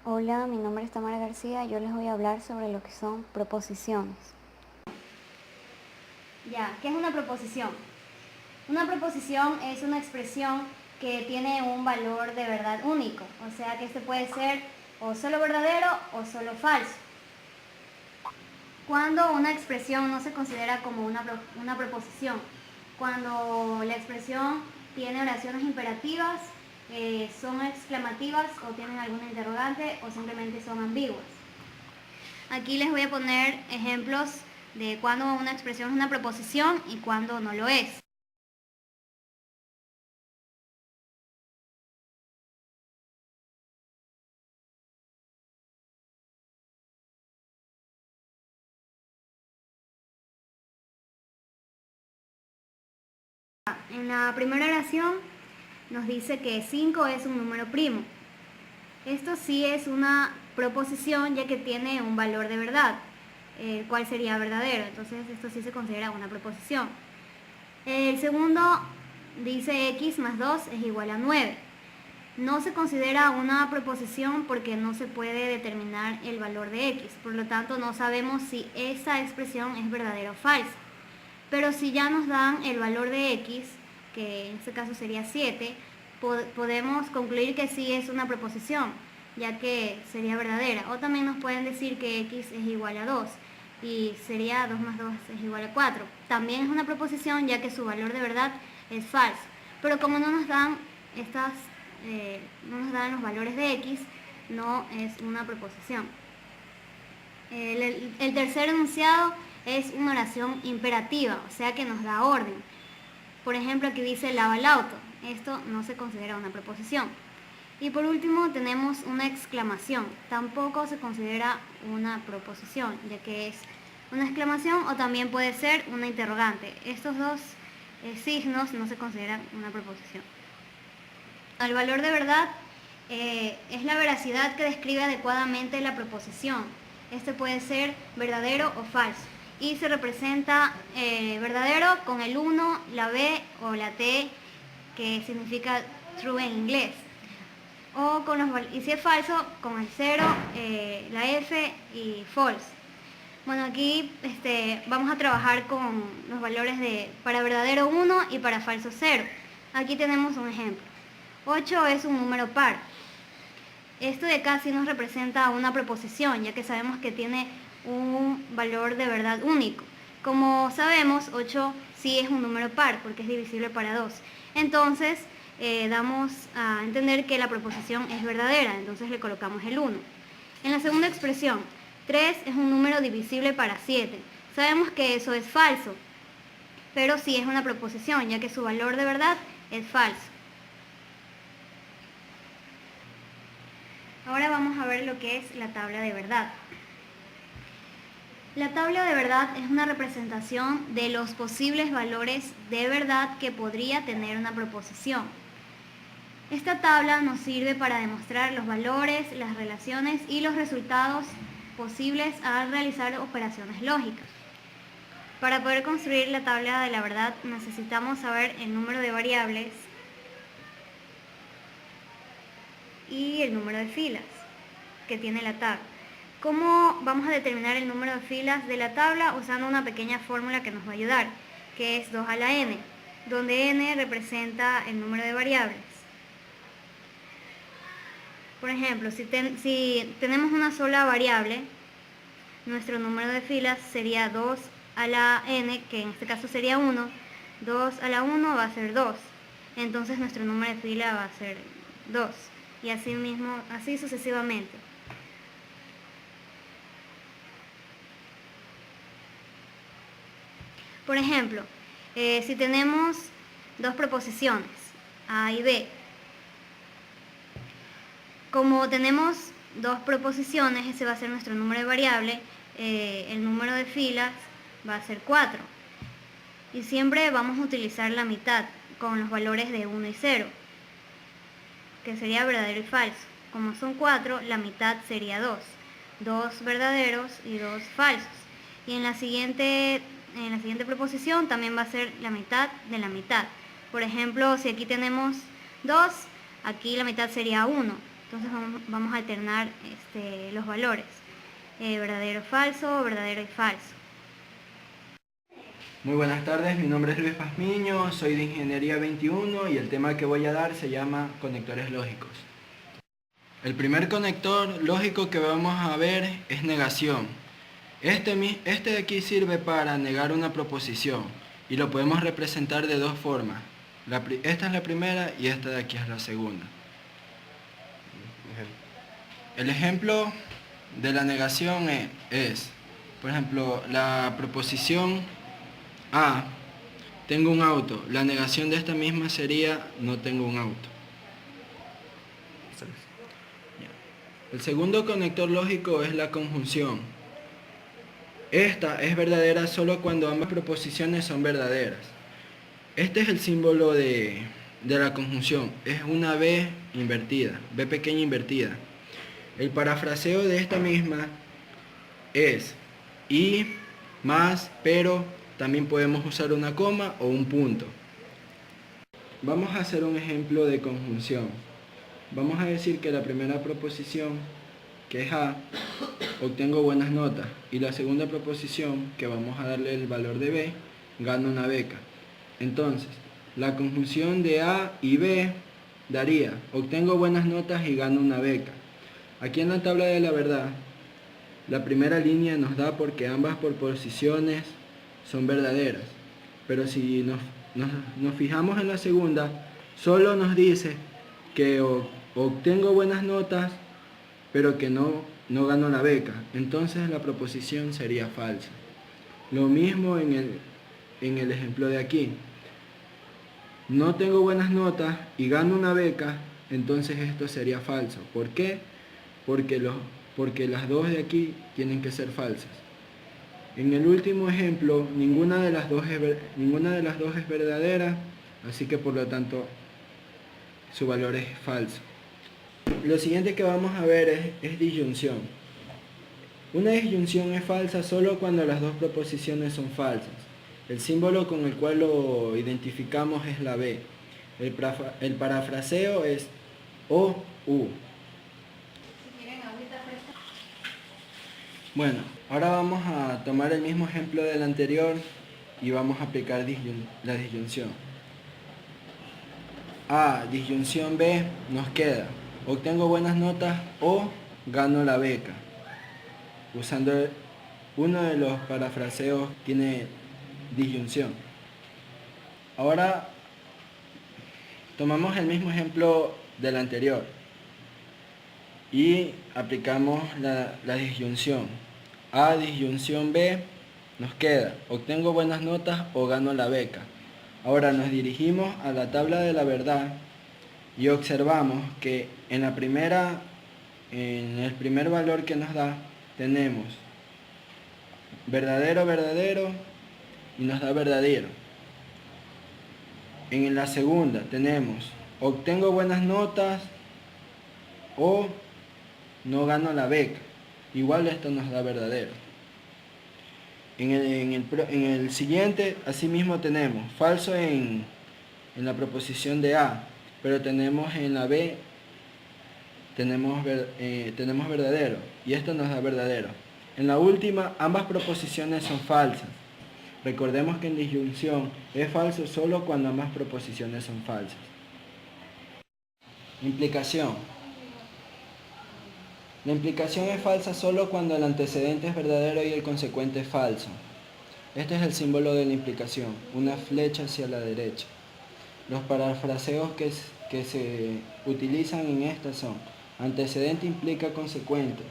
Hola, mi nombre es Tamara García. Yo les voy a hablar sobre lo que son proposiciones. Ya, ¿qué es una proposición? Una proposición es una expresión que tiene un valor de verdad único, o sea que este puede ser o solo verdadero o solo falso. Cuando una expresión no se considera como una proposición, cuando la expresión tiene oraciones imperativas, son exclamativas o tienen alguna interrogante o simplemente son ambiguas. Aquí les voy a poner ejemplos de cuando una expresión es una proposición y cuando no lo es. En la primera oración nos dice que 5 es un número primo. Esto sí es una proposición ya que tiene un valor de verdad, el cual sería verdadero. Entonces esto sí se considera una proposición. El segundo dice x más 2 es igual a 9. No se considera una proposición porque no se puede determinar el valor de x. Por lo tanto, no sabemos si esa expresión es verdadera o falsa. Pero si ya nos dan el valor de x, que en este caso sería 7, podemos concluir que sí es una proposición, ya que sería verdadera. O también nos pueden decir que x es igual a 2 y sería 2 más 2 es igual a 4. También es una proposición ya que su valor de verdad es falso. Pero como no nos dan los valores de x, no es una proposición. El tercer enunciado es una oración imperativa, o sea que nos da orden. Por ejemplo, aquí dice lava el auto. Esto no se considera una proposición. Y por último tenemos una exclamación. Tampoco se considera una proposición, ya que es una exclamación o también puede ser una interrogante. Estos dos signos no se consideran una proposición. El valor de verdad es la veracidad que describe adecuadamente la proposición. Este puede ser verdadero o falso. Y se representa verdadero con el 1, la B o la T, que significa true en inglés. Y si es falso, con el 0, la F y false. Bueno, aquí vamos a trabajar con los valores para verdadero 1 y para falso 0. Aquí tenemos un ejemplo. 8 es un número par. Esto de acá sí nos representa una proposición, ya que sabemos que tiene un valor de verdad único. Como sabemos, 8 sí es un número par, porque es divisible para 2. Entonces, damos a entender que la proposición es verdadera, entonces le colocamos el 1. En la segunda expresión, 3 es un número divisible para 7. Sabemos que eso es falso, pero sí es una proposición, ya que su valor de verdad es falso. Ahora vamos a ver lo que es la tabla de verdad. La tabla de verdad es una representación de los posibles valores de verdad que podría tener una proposición. Esta tabla nos sirve para demostrar los valores, las relaciones y los resultados posibles al realizar operaciones lógicas. Para poder construir la tabla de la verdad necesitamos saber el número de variables y el número de filas que tiene la tabla. ¿Cómo vamos a determinar el número de filas de la tabla? Usando una pequeña fórmula que nos va a ayudar, que es 2 a la n, donde n representa el número de variables. Por ejemplo, si tenemos una sola variable, nuestro número de filas sería 2 a la n, que en este caso sería 1. 2 a la 1 va a ser 2. Entonces nuestro número de fila va a ser 2. Y así sucesivamente. Por ejemplo, si tenemos dos proposiciones, A y B, como tenemos dos proposiciones, ese va a ser nuestro número de variable, el número de filas va a ser 4. Y siempre vamos a utilizar la mitad con los valores de 1 y 0, que sería verdadero y falso. Como son 4, la mitad sería 2. 2 verdaderos y 2 falsos. Y en la siguiente proposición también va a ser la mitad de la mitad. Por ejemplo, si aquí tenemos 2, aquí la mitad sería 1. Entonces vamos a alternar los valores, verdadero, falso, verdadero y falso. Muy buenas tardes, mi nombre es Luis Pazmiño, soy de Ingeniería 21 y el tema que voy a dar se llama conectores lógicos. El primer conector lógico que vamos a ver es negación. Este de aquí sirve para negar una proposición y lo podemos representar de dos formas. Esta es la primera y esta de aquí es la segunda. El ejemplo de la negación es, por ejemplo, la proposición A, tengo un auto. La negación de esta misma sería no tengo un auto. El segundo conector lógico es la conjunción. Esta es verdadera solo cuando ambas proposiciones son verdaderas. Este es el símbolo de la conjunción. Es una B invertida, B pequeña invertida. El parafraseo de esta misma es y más, pero también podemos usar una coma o un punto. Vamos a hacer un ejemplo de conjunción. Vamos a decir que la primera proposición, que es A, obtengo buenas notas, y la segunda proposición, que vamos a darle el valor de B, gano una beca. Entonces, la conjunción de A y B daría, obtengo buenas notas y gano una beca. Aquí en la tabla de la verdad, la primera línea nos da porque ambas proposiciones son verdaderas. Pero si nos fijamos en la segunda, solo nos dice que obtengo buenas notas, pero que no gano la beca. Entonces la proposición sería falsa. Lo mismo en el ejemplo de aquí. No tengo buenas notas y gano una beca, entonces esto sería falso. ¿Por qué? Porque las dos de aquí tienen que ser falsas. En el último ejemplo, ninguna de las dos es verdadera, así que por lo tanto su valor es falso. Lo siguiente que vamos a ver es disyunción. Una disyunción es falsa solo cuando las dos proposiciones son falsas. El símbolo con el cual lo identificamos es la B. El parafraseo es O, U. Bueno, ahora vamos a tomar el mismo ejemplo del anterior y vamos a aplicar la disyunción. A, disyunción B, nos queda, obtengo buenas notas o gano la beca. Usando uno de los parafraseos tiene disyunción. Ahora tomamos el mismo ejemplo del anterior y aplicamos la disyunción. A, disyunción B, nos queda, obtengo buenas notas o gano la beca. Ahora nos dirigimos a la tabla de la verdad y observamos que en el primer valor que nos da, tenemos verdadero, verdadero y nos da verdadero. En la segunda tenemos obtengo buenas notas o no gano la beca. Igual esto nos da verdadero. En el siguiente, asimismo tenemos falso en la proposición de A, pero tenemos en la B, tenemos verdadero, y esto nos da verdadero. En la última, ambas proposiciones son falsas. Recordemos que en disyunción es falso solo cuando ambas proposiciones son falsas. Implicación. La implicación es falsa solo cuando el antecedente es verdadero y el consecuente es falso. Este es el símbolo de la implicación, una flecha hacia la derecha. Los parafraseos que se utilizan en esta son: antecedente implica consecuente.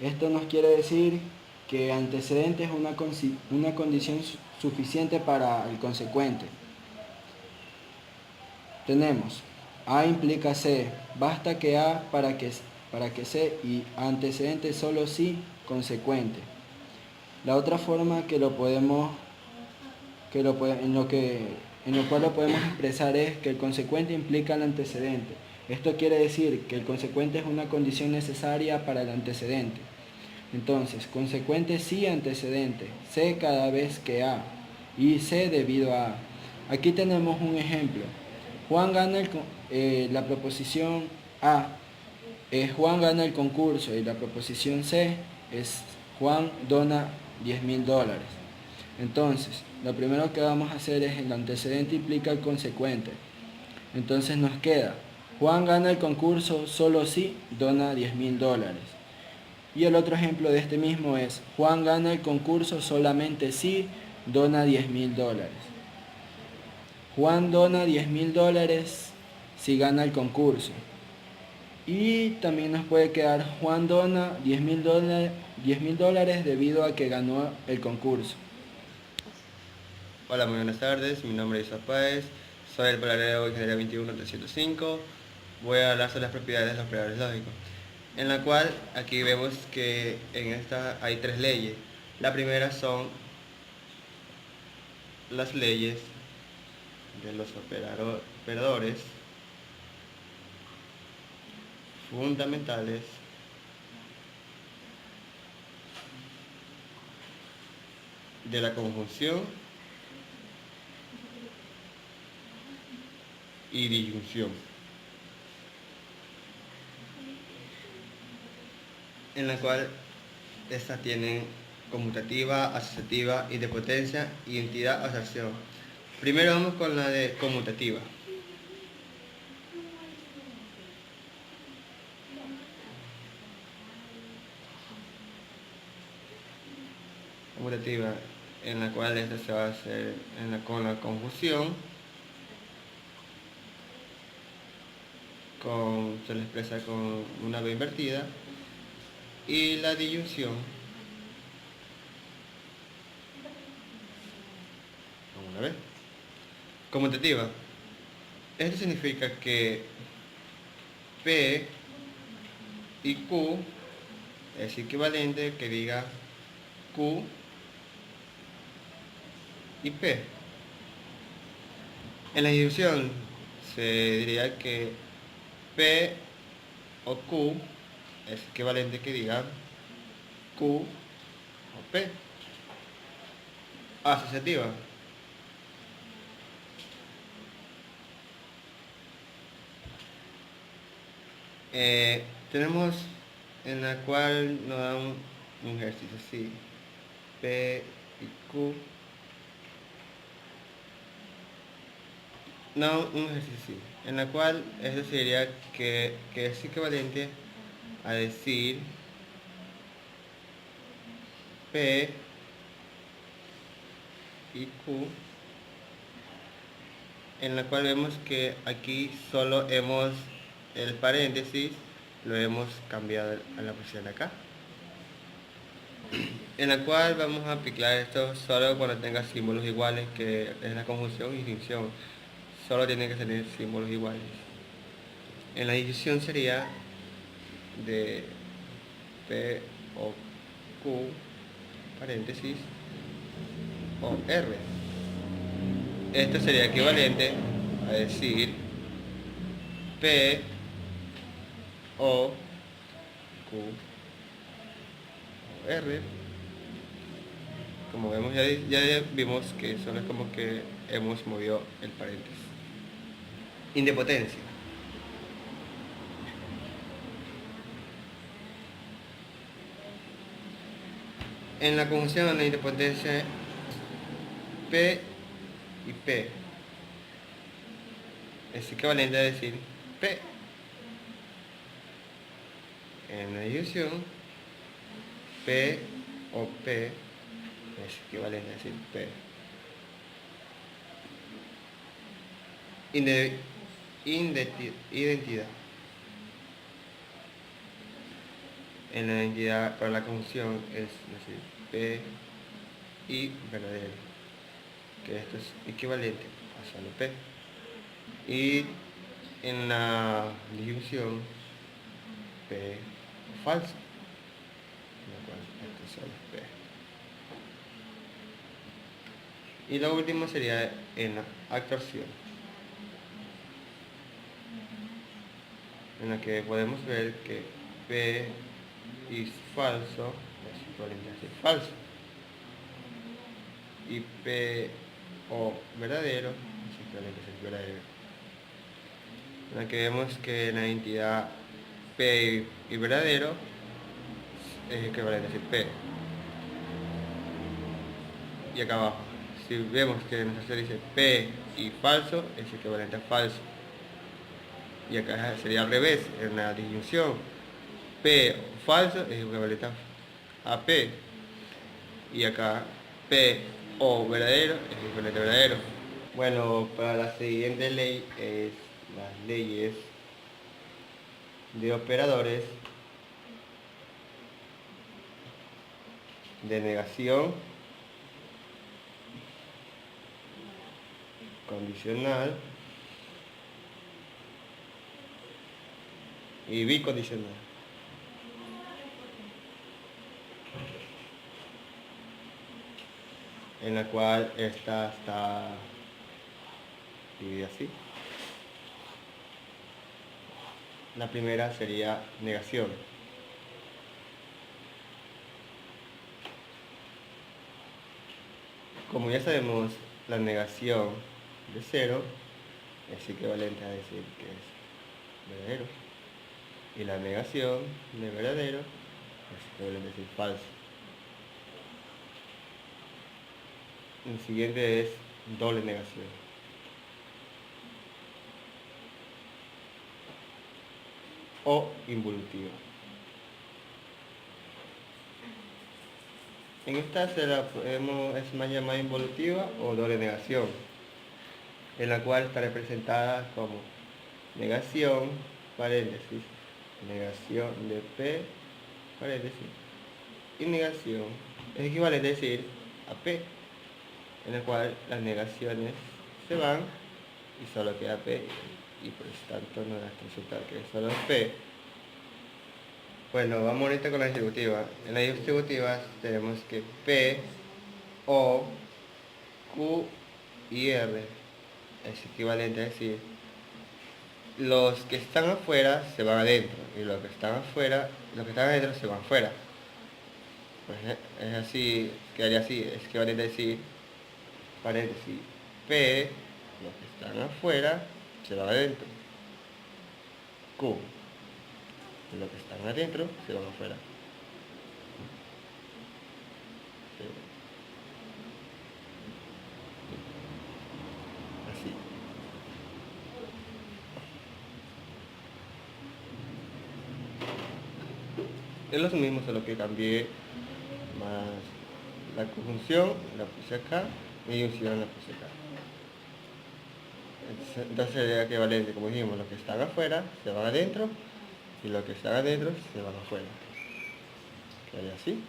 Esto nos quiere decir que antecedente es una condición suficiente para el consecuente. Tenemos A implica C, basta que A para que C, y antecedente solo si consecuente. La otra forma en lo cual lo podemos expresar es que el consecuente implica el antecedente. Esto quiere decir que el consecuente es una condición necesaria para el antecedente. Entonces, consecuente sí antecedente, C cada vez que A, y C debido a A. Aquí tenemos un ejemplo. Juan gana la proposición A Juan gana el concurso y la proposición C es Juan dona $10.000. Entonces, lo primero que vamos a hacer es el antecedente implica el consecuente. Entonces nos queda Juan gana el concurso solo si dona $10.000. Y el otro ejemplo de este mismo es Juan gana el concurso solamente si dona $10.000. Juan dona $10.000 si gana el concurso. Y también nos puede quedar Juan dona $10.000 debido a que ganó el concurso. Hola, muy buenas tardes. Mi nombre es Isaac Páez. Soy el paradero de Ingeniería 21305. Voy a hablar sobre las propiedades de los operadores lógicos. En la cual aquí vemos que en esta hay tres leyes. La primera son las leyes de los operadores fundamentales de la conjunción y disyunción, en la cual estas tienen conmutativa, asociativa, idempotencia, identidad, asociación. Primero vamos con la de conmutativa. Conmutativa, en la cual esta se va a hacer con la conjunción, se le expresa con una B invertida, y la disyunción con una B. Conmutativa. Esto significa que P y Q es equivalente que diga Q y P. En la disyunción se diría que P o Q es equivalente que diga Q o P. Asociativa. Tenemos en la cual nos da un ejercicio así, P y Q. No, un ejercicio así, en la cual eso sería que es equivalente a decir P y Q, en la cual vemos que aquí solo hemos el paréntesis lo hemos cambiado a la posición de acá, en la cual vamos a aplicar esto solo cuando tenga símbolos iguales, que es la conjunción y distinción. Solo tienen que tener símbolos iguales. En la disyunción sería de P o Q, paréntesis, o R. Esto sería equivalente a decir P o Q o R. Como vemos, ya vimos que solo es como que hemos movido el paréntesis. Independencia. En la conjunción, la independencia P y P es equivalente a decir P. En la disyunción, P o P es equivalente a decir P. Identidad. En la identidad para la conjunción es decir P y verdadero, que esto es equivalente a solo P. Y en la disyunción P falso, en la cual esto solo es P. Y lo último sería en la actuación, en la que podemos ver que P es falso es equivalente a decir falso, y P o verdadero es equivalente a decir verdadero, en la que vemos que la identidad P y verdadero es equivalente a decir P. Y acá abajo, si vemos que en nuestra dice P y falso, es equivalente a falso. Y acá sería al revés, en la disyunción. P o falso es equivalente a P. Y acá P o verdadero es equivalente a verdadero. Bueno, para la siguiente ley es las leyes de operadores de negación, condicional y bicondicional. En la cual esta está dividida así. La primera sería negación. Como ya sabemos, la negación de 0 es equivalente a decir que es verdadero. Y la negación de verdadero es equivalente a decir falso. El siguiente es doble negación. O involutiva. En esta es más llamada involutiva o doble negación, en la cual está representada como negación, paréntesis, negación de P, paréntesis, y negación es equivalente a decir a P, en la cual las negaciones se van y solo queda P, y por tanto nos da este resultado que es solo P. Bueno, vamos ahorita con la distributiva. En la distributiva tenemos que P, O, Q y R es equivalente a decir los que están afuera se van adentro y los que están afuera, los que están adentro se van afuera. Pues es así, quedaría así, es equivalente a decir paréntesis P, los que están afuera se van adentro. Q, los que están adentro se van afuera. Así. Es lo mismo, solo que cambié más la conjunción, la puse acá, y disyunción la puse acá. Entonces sería equivalente, como dijimos, los que están afuera se van adentro y los que están adentro se van afuera. Quedaría así.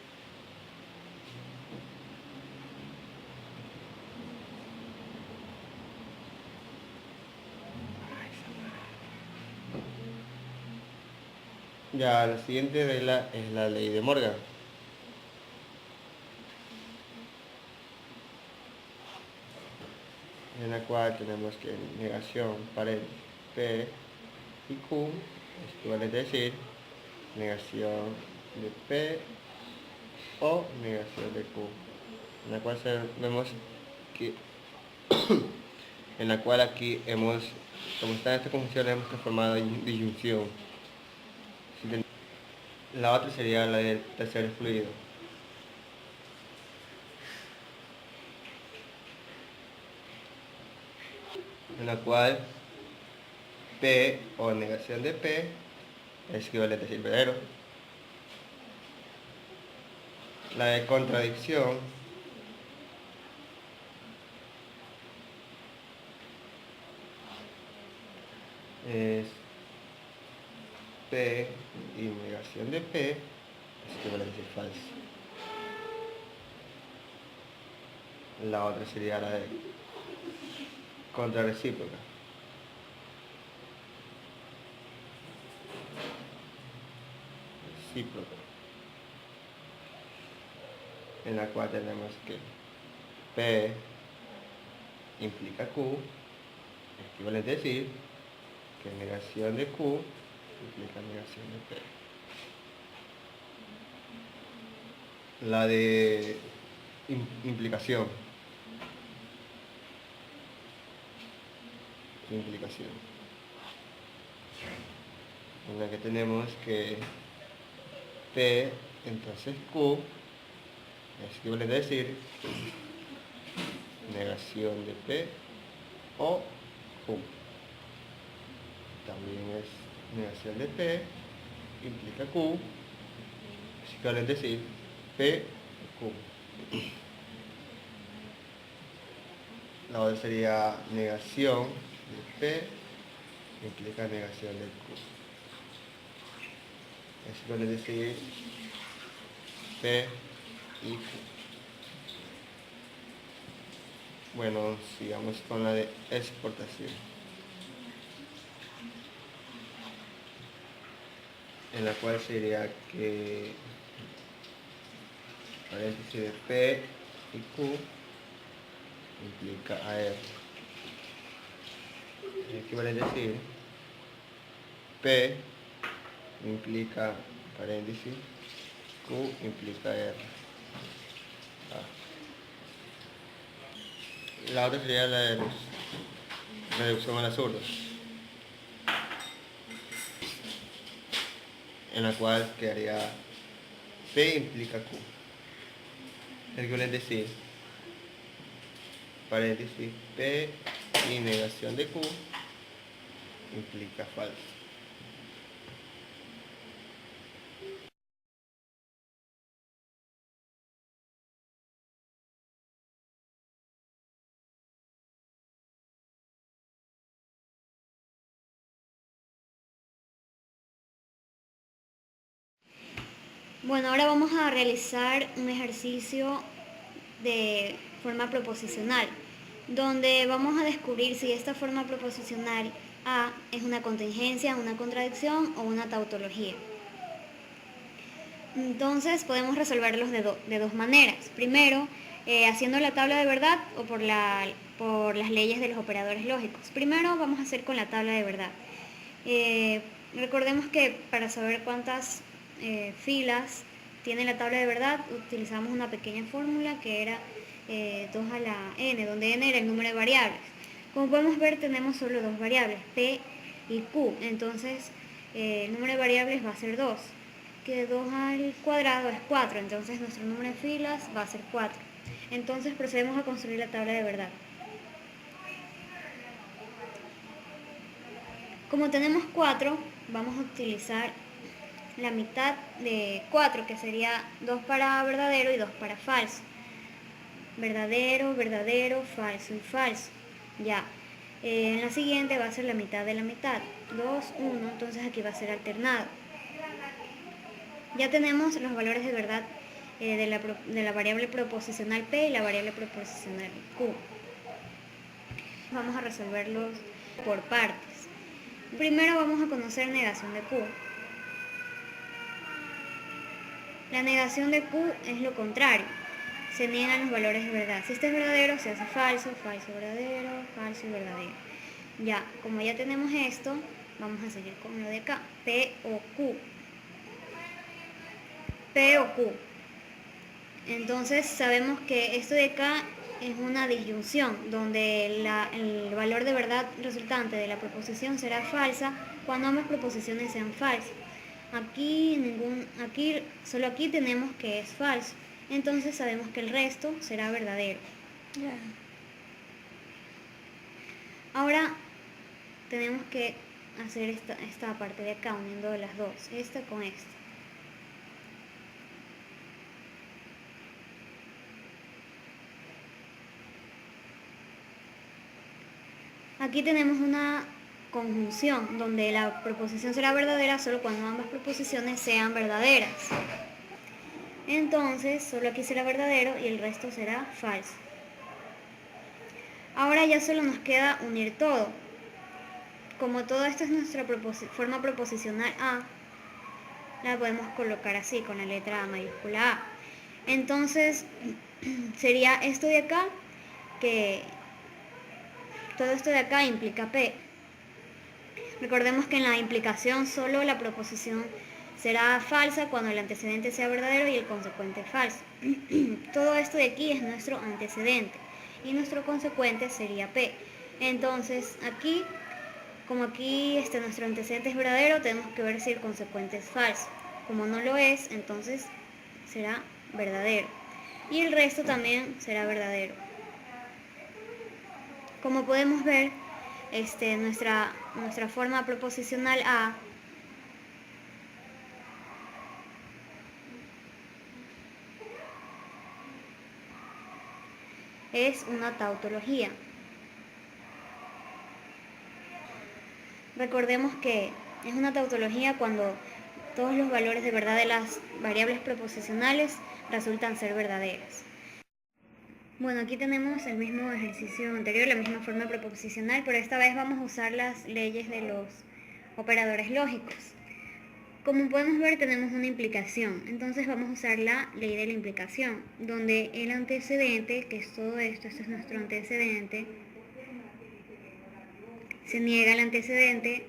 Ya, la siguiente regla es la ley de Morgan. En la cual tenemos que negación paréntesis P y Q es equivalente a decir negación de P o negación de Q. En la cual vemos que en la cual aquí hemos, como está en esta conjunción, hemos transformado en disyunción. La otra sería la del tercer fluido. En la cual P o negación de P es equivalente a decir verdadero. La de contradicción es P y negación de P es equivalente a decir falso. La otra sería la de contrarrecíproca. Recíproca. En la cual tenemos que P implica Q, es equivalente a decir que negación de Q implica negación de P. La de implicación. en la que tenemos que P, entonces Q, es equivalente a decir negación de P o Q. También es negación de P, implica Q, es equivalente a decir P o Q. La otra sería negación de P, implica negación de Q. Es equivalente a decir P y Q. Bueno, sigamos con la de exportación, en la cual sería que paréntesis de P y Q implica AR. Es equivalente a decir P implica paréntesis, Q implica R. La otra sería la de reducción al absurdo, en la cual quedaría P implica Q. Es equivalente a decir paréntesis P y negación de Q implica falso. Bueno, ahora vamos a realizar un ejercicio de forma proposicional, donde vamos a descubrir si esta forma proposicional A es una contingencia, una contradicción o una tautología. Entonces podemos resolverlos de dos maneras. Primero, haciendo la tabla de verdad o por las leyes de los operadores lógicos. Primero vamos a hacer con la tabla de verdad. Recordemos que para saber cuántas filas tiene la tabla de verdad, utilizamos una pequeña fórmula que era 2 a la n, donde n era el número de variables. Como podemos ver, tenemos solo dos variables, p y q. Entonces, el número de variables va a ser 2. Que 2 al cuadrado es 4, entonces nuestro número de filas va a ser 4. Entonces procedemos a construir la tabla de verdad. Como tenemos 4, vamos a utilizar la mitad de 4, que sería 2 para verdadero y 2 para falso. Verdadero, verdadero, falso y falso. Ya. En la siguiente va a ser la mitad de la mitad. 2, 1, entonces aquí va a ser alternado. Ya tenemos los valores de verdad de la variable proposicional P y la variable proposicional Q. Vamos a resolverlos por partes. Primero vamos a conocer negación de Q. La negación de Q es lo contrario. Se niegan los valores de verdad. Si este es verdadero, se hace falso, falso, verdadero, falso y verdadero. Ya, como ya tenemos esto, vamos a seguir con lo de acá. P o Q. P o Q. Entonces sabemos que esto de acá es una disyunción, donde el valor de verdad resultante de la proposición será falsa cuando ambas proposiciones sean falsas. Solo aquí tenemos que es falso. Entonces sabemos que el resto será verdadero. Ya. Ahora tenemos que hacer esta parte de acá, uniendo las dos, esta con esta. Aquí tenemos una conjunción donde la proposición será verdadera solo cuando ambas proposiciones sean verdaderas. Entonces, solo aquí será verdadero y el resto será falso. Ahora ya solo nos queda unir todo. Como todo esto es nuestra forma proposicional A, la podemos colocar así, con la letra A mayúscula A. Entonces, sería esto de acá, que todo esto de acá implica P. Recordemos que en la implicación solo la proposición será falsa cuando el antecedente sea verdadero y el consecuente falso. Todo esto de aquí es nuestro antecedente y nuestro consecuente sería P. Entonces aquí, Como aquí nuestro antecedente es verdadero, tenemos que ver si el consecuente es falso. Como no lo es, entonces será verdadero. Y el resto también será verdadero. Como podemos ver, nuestra forma proposicional A es una tautología. Recordemos que es una tautología cuando todos los valores de verdad de las variables proposicionales resultan ser verdaderas. Bueno, aquí tenemos el mismo ejercicio anterior, la misma forma proposicional, pero esta vez vamos a usar las leyes de los operadores lógicos. Como podemos ver, tenemos una implicación, entonces vamos a usar la ley de la implicación, donde el antecedente, que es todo esto, este es nuestro antecedente, se niega el antecedente,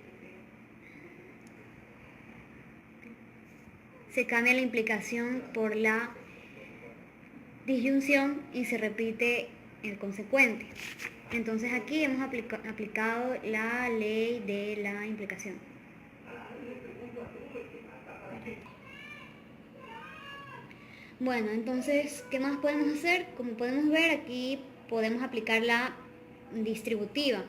se cambia la implicación por la disyunción y se repite el consecuente. Entonces aquí hemos aplicado la ley de la implicación. Bueno, entonces, ¿qué más podemos hacer? Como podemos ver, aquí podemos aplicar la distributiva,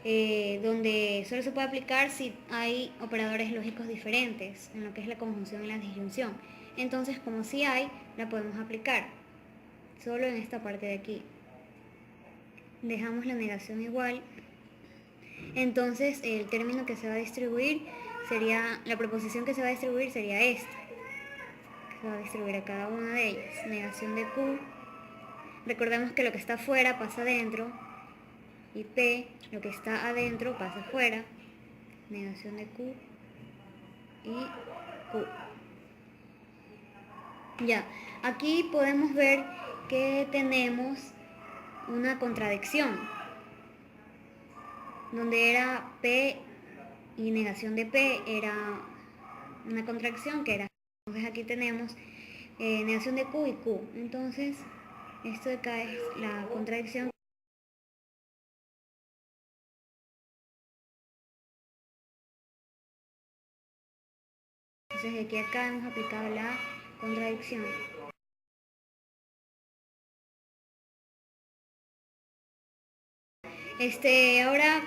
donde solo se puede aplicar si hay operadores lógicos diferentes, en lo que es la conjunción y la disyunción. Entonces, como sí hay, la podemos aplicar, solo en esta parte de aquí. Dejamos la negación igual. Entonces, el término que se va a distribuir sería, la proposición que se va a distribuir sería esta. Se va a distribuir a cada una de ellas. Negación de Q. Recordemos que lo que está afuera pasa adentro. Y P, lo que está adentro pasa afuera. Negación de Q y Q. Ya, aquí podemos ver que tenemos una contradicción, donde era P y negación de P era una contracción que era. Entonces aquí tenemos negación de Q y Q. Entonces, esto de acá es la contradicción. Entonces, de aquí a acá hemos aplicado la contradicción. Ahora,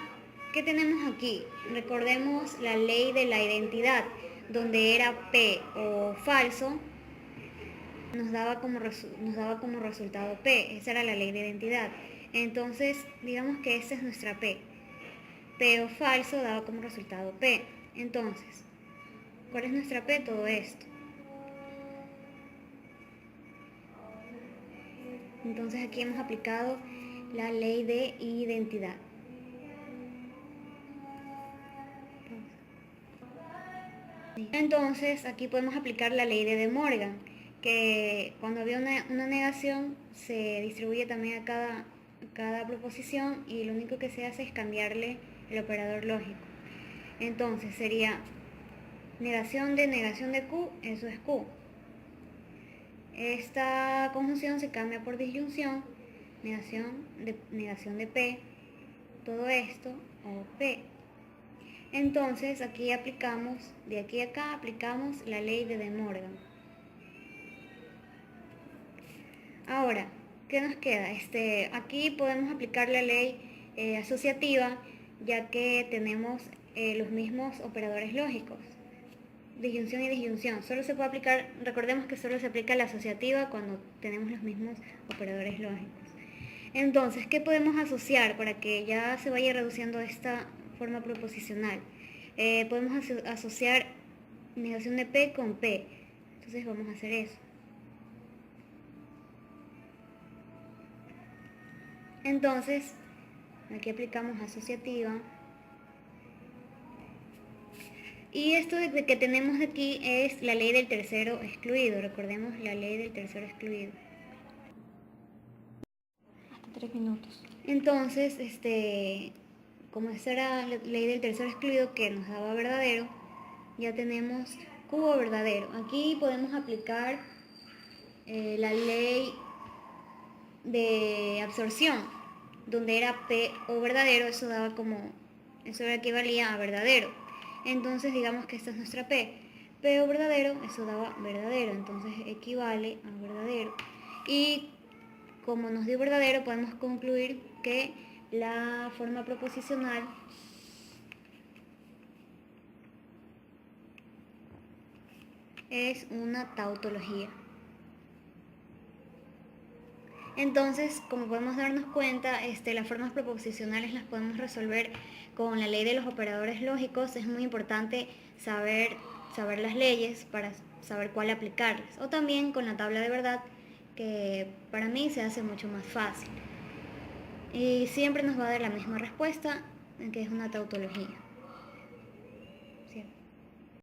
¿qué tenemos aquí? Recordemos la ley de la identidad, donde era P o falso, nos daba como resultado P. Esa era la ley de identidad. Entonces, digamos que esta es nuestra P. P o falso daba como resultado P. Entonces, ¿cuál es nuestra P? Todo esto. Entonces aquí hemos aplicado la ley de identidad. Entonces aquí podemos aplicar la ley de De Morgan, que cuando había una negación se distribuye también a cada proposición y lo único que se hace es cambiarle el operador lógico. Entonces sería negación de Q, eso es Q. Esta conjunción se cambia por disyunción, negación de P, todo esto, o P. Entonces aquí aplicamos, de aquí a acá aplicamos la ley de De Morgan. Ahora, ¿qué nos queda? Aquí podemos aplicar la ley asociativa, ya que tenemos los mismos operadores lógicos. Disyunción y disyunción. Solo se puede aplicar, recordemos que solo se aplica la asociativa cuando tenemos los mismos operadores lógicos. Entonces, ¿qué podemos asociar para que ya se vaya reduciendo esta forma proposicional? Podemos asociar negación de P con P. Entonces vamos a hacer eso. Entonces, aquí aplicamos asociativa. Y esto de que tenemos aquí es la ley del tercero excluido. Recordemos la ley del tercero excluido. Hasta 3 minutos. Entonces, como esta era la ley del tercero excluido que nos daba verdadero, ya tenemos cubo verdadero. Aquí podemos aplicar la ley de absorción, donde era P o verdadero, eso daba como eso equivalía a verdadero. Entonces digamos que esta es nuestra P. P o verdadero, eso daba verdadero, entonces equivale a verdadero. Y como nos dio verdadero, podemos concluir que la forma proposicional es una tautología. Entonces, como podemos darnos cuenta, las formas proposicionales las podemos resolver con la ley de los operadores lógicos. Es muy importante saber las leyes para saber cuál aplicarlas. O también con la tabla de verdad, que para mí se hace mucho más fácil. Y siempre nos va a dar la misma respuesta, que es una tautología.